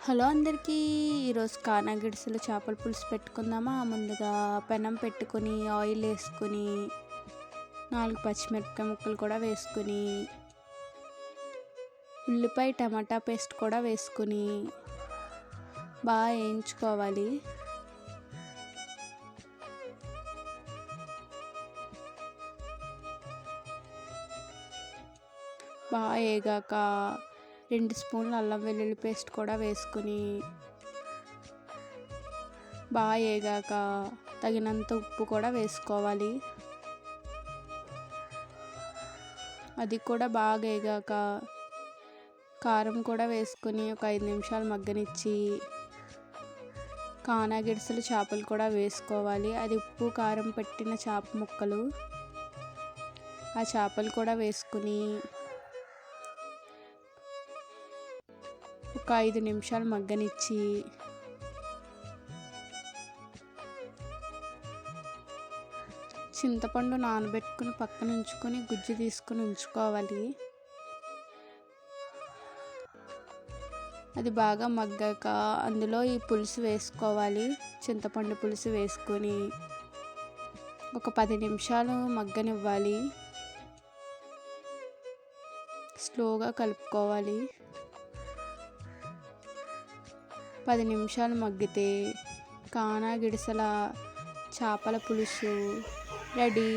Hello అందరికీ. ఈరోజు కానా గిడిసెలు చేపల పులుసు పెట్టుకుందామా. ముందుగా పెనం పెట్టుకొని ఆయిల్ వేసుకొని 4 పచ్చిమిరపకాయ ముక్కలు కూడా వేసుకొని ఉల్లిపాయ టమాటా పేస్ట్ కూడా వేసుకొని బాగా వేయించుకోవాలి. బాగా వేగాక 2 స్పూన్లు అల్లం వెల్లుల్లి పేస్ట్ కూడా వేసుకుని బాగా వేగాక తగినంత ఉప్పు కూడా వేసుకోవాలి. అది కూడా బాగా వేగాక కారం కూడా వేసుకుని ఒక 5 నిమిషాలు మగ్గనిచ్చి కానా గిడిసెలు చేపలు కూడా వేసుకోవాలి. అది ఉప్పు కారం పెట్టిన చేప ముక్కలు, ఆ చేపలు కూడా వేసుకుని ఒక 5 నిమిషాలు మగ్గనిచ్చి చింతపండు నానబెట్టుకుని పక్కన ఉంచుకొని గుజ్జు తీసుకుని ఉంచుకోవాలి. అది బాగా మగ్గాక అందులో ఈ పులుసు వేసుకోవాలి. చింతపండు పులుసు వేసుకొని ఒక 10 నిమిషాలు మగ్గనివ్వాలి. స్లోగా కలుపుకోవాలి. 10 నిమిషాలు మగ్గితే కానా గిడిసెల చేపల పులుసు రెడీ.